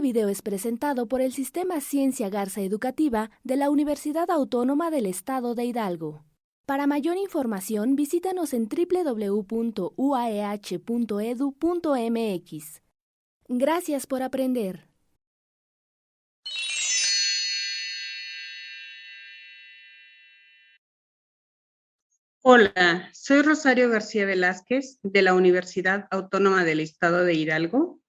video es presentado por el Sistema Ciencia Garza Educativa de la Universidad Autónoma del Estado de Hidalgo. Para mayor información, visítanos en www.uaeh.edu.mx. Gracias por aprender. Hola, soy Rosario García Velázquez de la Universidad Autónoma del Estado de Hidalgo,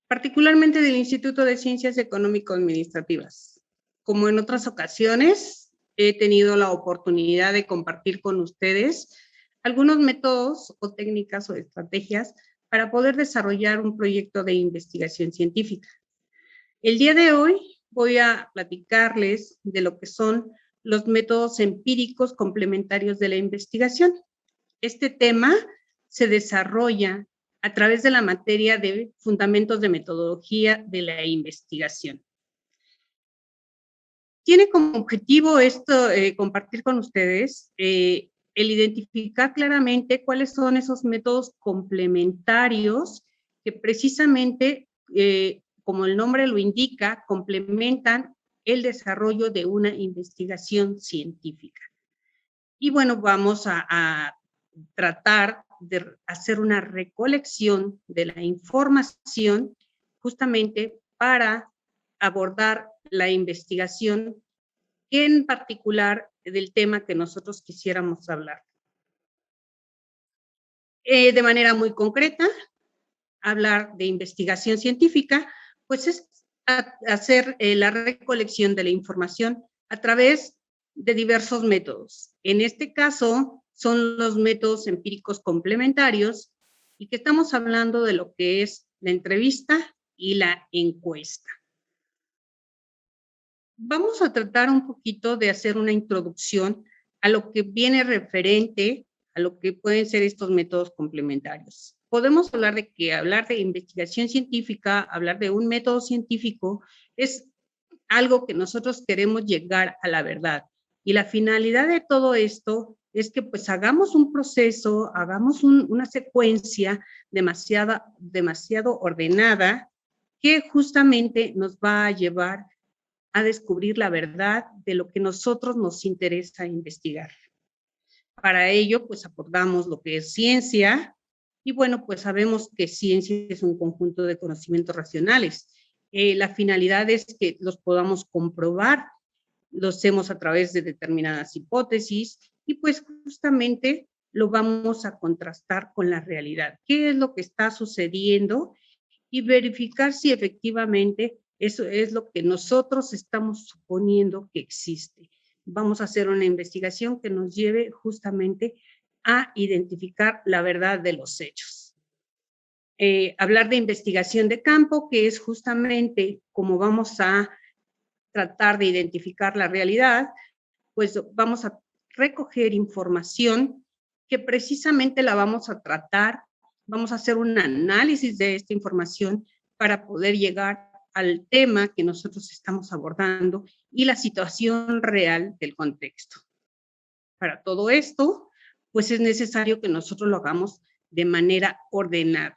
particularmente del Instituto de Ciencias Económico-Administrativas. Como en otras ocasiones, he tenido la oportunidad de compartir con ustedes algunos métodos o técnicas o estrategias para poder desarrollar un proyecto de investigación científica. El día de hoy voy a platicarles de lo que son los métodos empíricos complementarios de la investigación. Este tema se desarrolla a través de la materia de fundamentos de metodología de la investigación. Tiene como objetivo esto, compartir con ustedes el identificar claramente cuáles son esos métodos complementarios que precisamente, como el nombre lo indica, complementan el desarrollo de una investigación científica. Y bueno, vamos a tratar de hacer una recolección de la información justamente para abordar la investigación, en particular del tema que nosotros quisiéramos hablar. De manera muy concreta, hablar de investigación científica, pues es hacer la recolección de la información a través de diversos métodos. En este caso, son los métodos empíricos complementarios y que estamos hablando de lo que es la entrevista y la encuesta. Vamos a tratar un poquito de hacer una introducción a lo que viene referente a lo que pueden ser estos métodos complementarios. Podemos hablar de que hablar de investigación científica, hablar de un método científico, es algo que nosotros queremos llegar a la verdad. Y la finalidad de todo esto es que pues hagamos un proceso, hagamos una secuencia demasiado ordenada que justamente nos va a llevar a descubrir la verdad de lo que nosotros nos interesa investigar. Para ello, pues abordamos lo que es ciencia, y bueno, pues sabemos que ciencia es un conjunto de conocimientos racionales. La finalidad es que los podamos comprobar, lo hacemos a través de determinadas hipótesis, y pues justamente lo vamos a contrastar con la realidad. ¿Qué es lo que está sucediendo? Y verificar si efectivamente eso es lo que nosotros estamos suponiendo que existe. Vamos a hacer una investigación que nos lleve justamente a identificar la verdad de los hechos. Hablar de investigación de campo, que es justamente como vamos a tratar de identificar la realidad, pues vamos a recoger información que precisamente la vamos a tratar, vamos a hacer un análisis de esta información para poder llegar al tema que nosotros estamos abordando y la situación real del contexto. Para todo esto, pues es necesario que nosotros lo hagamos de manera ordenada.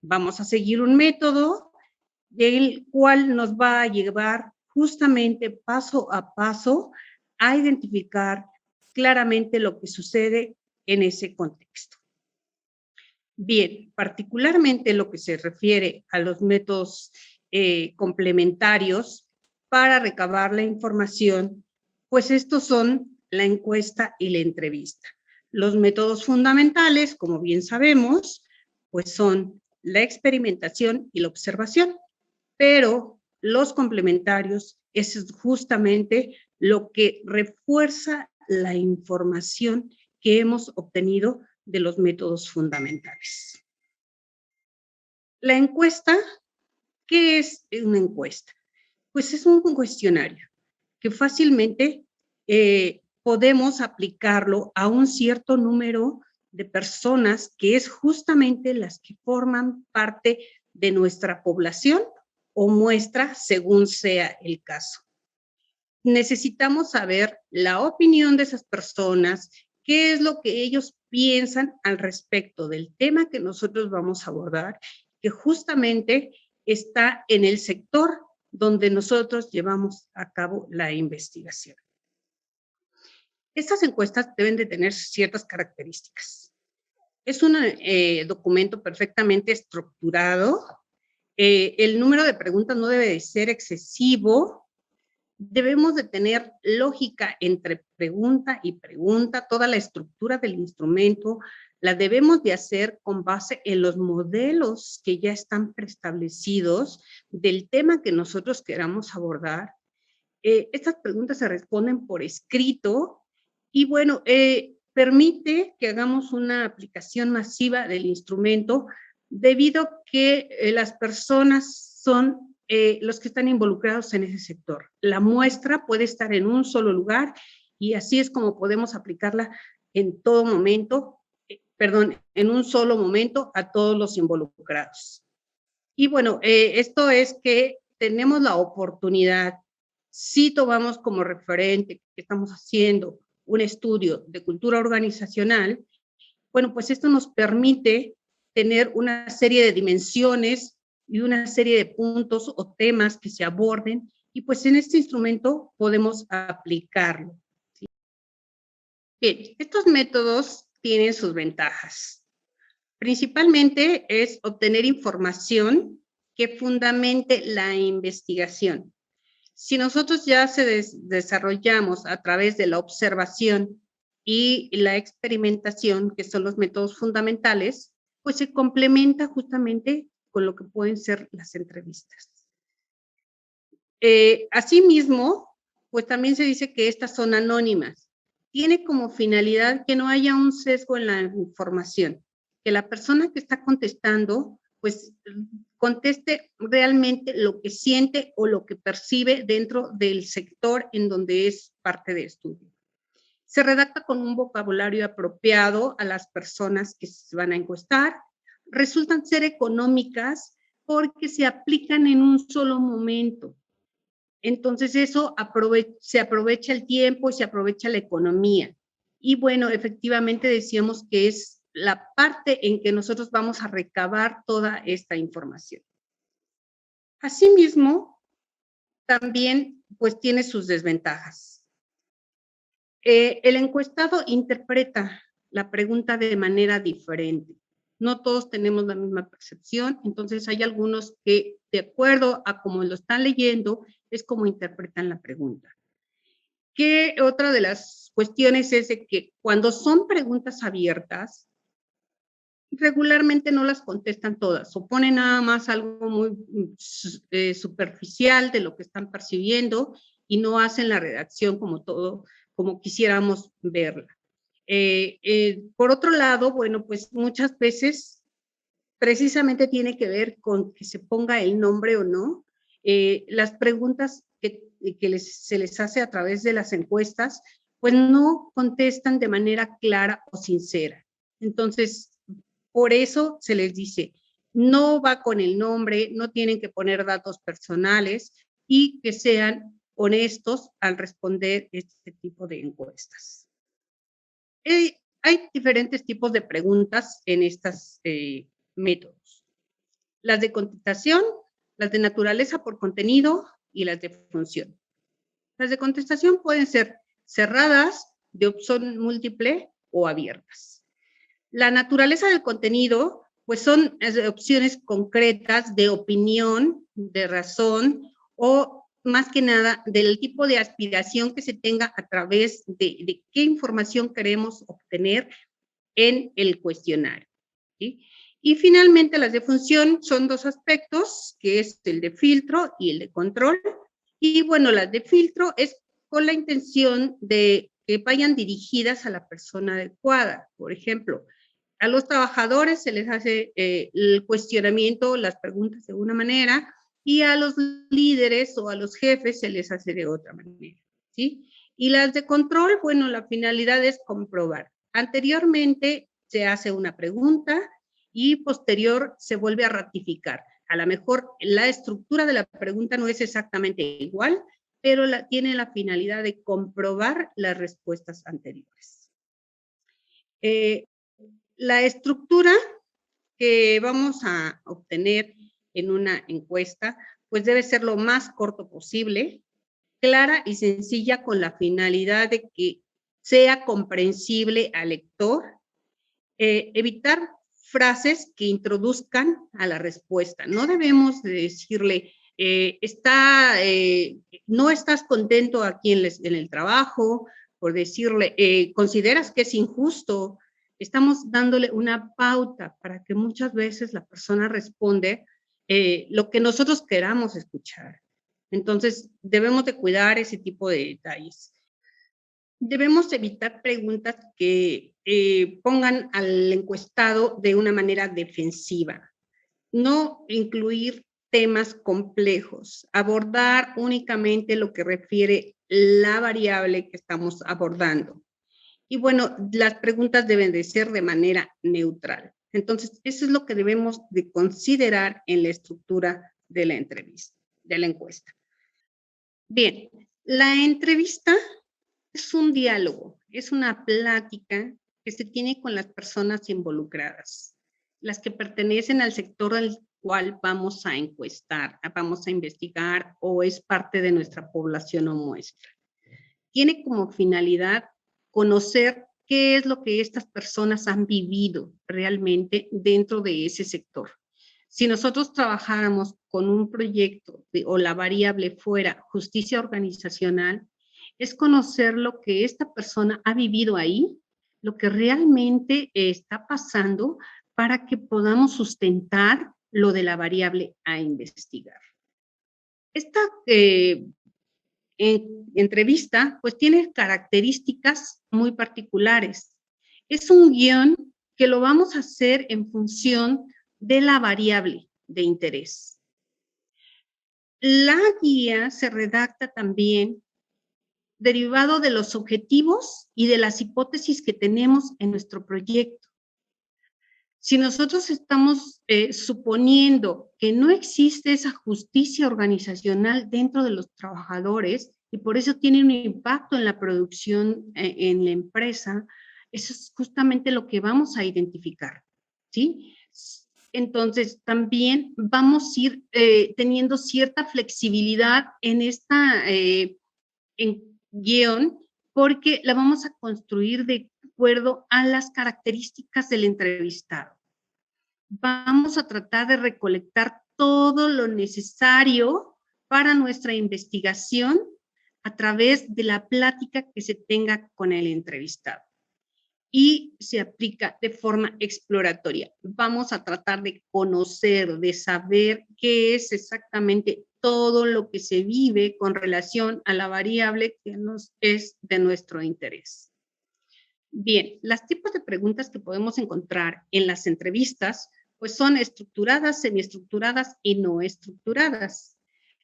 Vamos a seguir un método el cual nos va a llevar justamente paso a paso a identificar claramente lo que sucede en ese contexto. Bien, particularmente lo que se refiere a los métodos complementarios para recabar la información, pues estos son la encuesta y la entrevista. Los métodos fundamentales, como bien sabemos, pues son la experimentación y la observación, pero los complementarios es justamente lo que refuerza la información que hemos obtenido de los métodos fundamentales. La encuesta, ¿qué es una encuesta? Pues es un cuestionario que fácilmente podemos aplicarlo a un cierto número de personas que es justamente las que forman parte de nuestra población o muestra según sea el caso. Necesitamos saber la opinión de esas personas, qué es lo que ellos piensan al respecto del tema que nosotros vamos a abordar, que justamente está en el sector donde nosotros llevamos a cabo la investigación. Estas encuestas deben de tener ciertas características. Es un documento perfectamente estructurado. El número de preguntas no debe de ser excesivo. Debemos de tener lógica entre pregunta y pregunta. Toda la estructura del instrumento la debemos de hacer con base en los modelos que ya están preestablecidos del tema que nosotros queramos abordar. Estas preguntas se responden por escrito y bueno, permite que hagamos una aplicación masiva del instrumento debido que las personas son los que están involucrados en ese sector. La muestra puede estar en un solo lugar y así es como podemos aplicarla en todo momento, en un solo momento a todos los involucrados. Y bueno, esto es que tenemos la oportunidad, si tomamos como referente que estamos haciendo un estudio de cultura organizacional, bueno, pues esto nos permite tener una serie de dimensiones y una serie de puntos o temas que se aborden y pues en este instrumento podemos aplicarlo. ¿Sí? Bien, estos métodos tienen sus ventajas. Principalmente es obtener información que fundamente la investigación. Si nosotros ya desarrollamos a través de la observación y la experimentación, que son los métodos fundamentales, pues se complementa justamente con lo que pueden ser las entrevistas. Asimismo, pues también se dice que estas son anónimas. Tiene como finalidad que no haya un sesgo en la información, que la persona que está contestando, pues conteste realmente lo que siente o lo que percibe dentro del sector en donde es parte de estudio. Se redacta con un vocabulario apropiado a las personas que se van a encuestar. Resultan ser económicas porque se aplican en un solo momento. Entonces eso se aprovecha el tiempo y se aprovecha la economía. Y bueno, efectivamente decíamos que es la parte en que nosotros vamos a recabar toda esta información. Asimismo, también pues tiene sus desventajas. El encuestado interpreta la pregunta de manera diferente. No todos tenemos la misma percepción, entonces hay algunos que, de acuerdo a cómo lo están leyendo, es como interpretan la pregunta. Que otra de las cuestiones es de que cuando son preguntas abiertas, regularmente no las contestan todas, o ponen nada más algo muy superficial de lo que están percibiendo y no hacen la redacción como quisiéramos verla. Por otro llado, bueno, pues muchas veces precisamente tiene que ver con que se ponga el nombre o no. Las preguntas que se les hace a través de las encuestas, pues no contestan de manera clara o sincera. Entonces, por eso se les dice, no va con el nombre, no tienen que poner datos personales y que sean honestos al responder este tipo de encuestas. Hay diferentes tipos de preguntas en estos métodos. Las de contestación, las de naturaleza por contenido y las de función. Las de contestación pueden ser cerradas, de opción múltiple o abiertas. La naturaleza del contenido, pues son opciones concretas de opinión, de razón o más que nada del tipo de aspiración que se tenga a través de qué información queremos obtener en el cuestionario. ¿Sí? Y finalmente las de función son dos aspectos, que es el de filtro y el de control. Y bueno, las de filtro es con la intención de que vayan dirigidas a la persona adecuada. Por ejemplo, a los trabajadores se les hace el cuestionamiento, las preguntas de una manera, y a los líderes o a los jefes se les hace de otra manera, ¿sí? Y las de control, bueno, la finalidad es comprobar. Anteriormente se hace una pregunta y posterior se vuelve a ratificar. A lo mejor la estructura de la pregunta no es exactamente igual, pero tiene la finalidad de comprobar las respuestas anteriores. La estructura que vamos a obtener en una encuesta, pues debe ser lo más corto posible, clara y sencilla con la finalidad de que sea comprensible al lector, evitar frases que introduzcan a la respuesta. No debemos de decirle, no estás contento aquí en el trabajo, por decirle, consideras que es injusto. Estamos dándole una pauta para que muchas veces la persona responde lo que nosotros queramos escuchar. Entonces, debemos de cuidar ese tipo de detalles. Debemos evitar preguntas que pongan al encuestado de una manera defensiva. No incluir temas complejos. Abordar únicamente lo que refiere la variable que estamos abordando. Y bueno, las preguntas deben de ser de manera neutral. Entonces, eso es lo que debemos de considerar en la estructura de la entrevista, de la encuesta. Bien, la entrevista es un diálogo, es una plática que se tiene con las personas involucradas, las que pertenecen al sector al cual vamos a encuestar, vamos a investigar o es parte de nuestra población o muestra. Tiene como finalidad conocer qué es lo que estas personas han vivido realmente dentro de ese sector. Si nosotros trabajáramos con un proyecto o la variable fuera justicia organizacional, es conocer lo que esta persona ha vivido ahí, lo que realmente está pasando para que podamos sustentar lo de la variable a investigar. Esta entrevista pues tiene características muy particulares. Es un guión que lo vamos a hacer en función de la variable de interés. La guía se redacta también derivado de los objetivos y de las hipótesis que tenemos en nuestro proyecto. Si nosotros estamos suponiendo que no existe esa justicia organizacional dentro de los trabajadores y por eso tiene un impacto en la producción en la empresa, eso es justamente lo que vamos a identificar, ¿sí? Entonces, también vamos a ir teniendo cierta flexibilidad en esta guión, porque la vamos a construir de acuerdo a las características del entrevistado. Vamos a tratar de recolectar todo lo necesario para nuestra investigación a través de la plática que se tenga con el entrevistado. Y se aplica de forma exploratoria. Vamos a tratar de conocer, de saber qué es exactamente todo lo que se vive con relación a la variable que nos es de nuestro interés. Bien, los tipos de preguntas que podemos encontrar en las entrevistas pues son estructuradas, semiestructuradas y no estructuradas.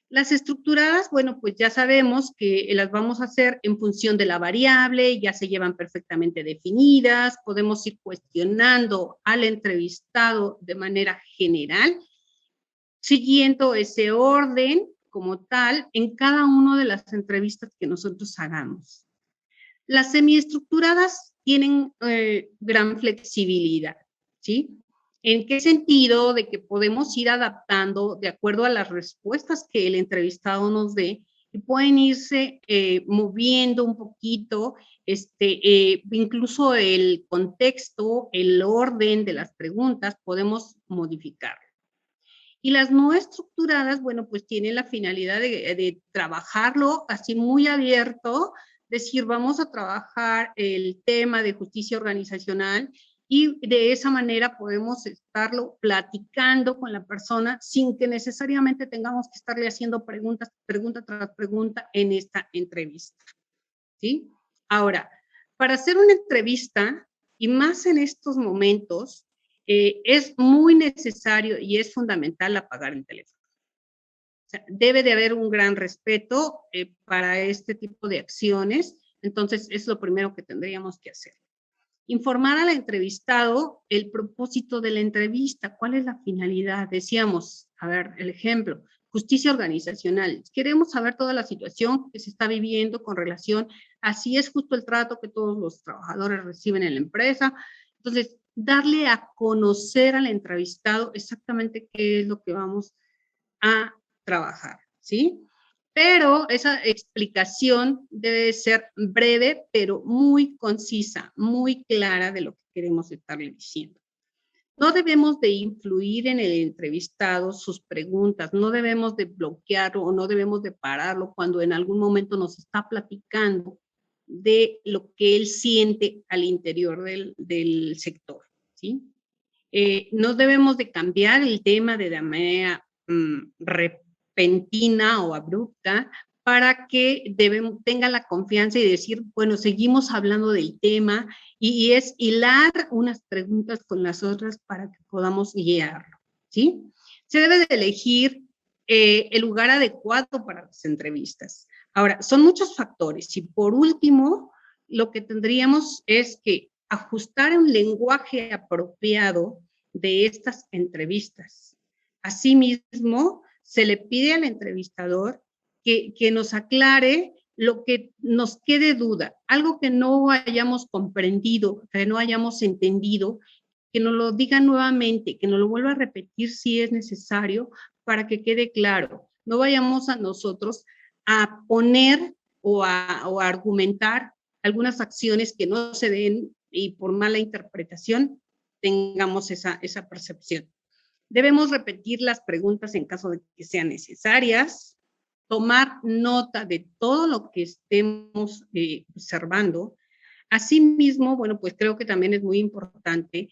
Las estructuradas, bueno, pues ya sabemos que las vamos a hacer en función de la variable, ya se llevan perfectamente definidas, podemos ir cuestionando al entrevistado de manera general, siguiendo ese orden como tal en cada una de las entrevistas que nosotros hagamos. Las semiestructuradas tienen gran flexibilidad, ¿sí? ¿En qué sentido? De que podemos ir adaptando de acuerdo a las respuestas que el entrevistado nos dé y pueden irse moviendo un poquito, incluso el contexto, el orden de las preguntas, podemos modificarlo. Y las no estructuradas, bueno, pues tienen la finalidad de trabajarlo así muy abierto, decir, vamos a trabajar el tema de justicia organizacional y de esa manera podemos estarlo platicando con la persona sin que necesariamente tengamos que estarle haciendo pregunta tras pregunta en esta entrevista, ¿sí? Ahora, para hacer una entrevista, y más en estos momentos, es muy necesario y es fundamental apagar el teléfono. O sea, debe de haber un gran respeto para este tipo de acciones, entonces es lo primero que tendríamos que hacer. Informar al entrevistado el propósito de la entrevista, cuál es la finalidad. Decíamos, a ver, el ejemplo, justicia organizacional. Queremos saber toda la situación que se está viviendo con relación a si es justo el trato que todos los trabajadores reciben en la empresa. Entonces, darle a conocer al entrevistado exactamente qué es lo que vamos a trabajar, ¿sí? Pero esa explicación debe ser breve, pero muy concisa, muy clara de lo que queremos estarle diciendo. No debemos de influir en el entrevistado sus preguntas, no debemos de bloquearlo o no debemos de pararlo cuando en algún momento nos está platicando de lo que él siente al interior del sector, ¿sí? No debemos de cambiar el tema de manera repentina o abrupta para que tenga la confianza y decir, bueno, seguimos hablando del tema y es hilar unas preguntas con las otras para que podamos guiarlo, ¿sí? Se debe de elegir el lugar adecuado para las entrevistas. Ahora, son muchos factores y por último, lo que tendríamos es que ajustar un lenguaje apropiado de estas entrevistas. Asimismo, se le pide al entrevistador que nos aclare lo que nos quede duda, algo que no hayamos comprendido, que no hayamos entendido, que nos lo diga nuevamente, que nos lo vuelva a repetir si es necesario para que quede claro. No vayamos a nosotros a poner o a argumentar algunas acciones que no se den y por mala interpretación tengamos esa percepción. Debemos repetir las preguntas en caso de que sean necesarias, tomar nota de todo lo que estemos observando. Asimismo, bueno, pues creo que también es muy importante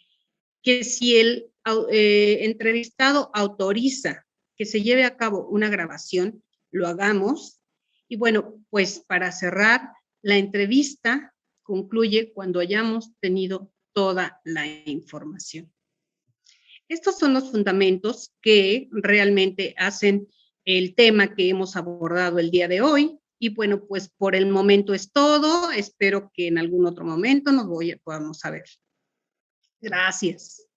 que si el entrevistado autoriza que se lleve a cabo una grabación, lo hagamos. Y bueno, pues para cerrar, la entrevista concluye cuando hayamos tenido toda la información. Estos son los fundamentos que realmente hacen el tema que hemos abordado el día de hoy. Y bueno, pues por el momento es todo. Espero que en algún otro momento podamos ver. Gracias.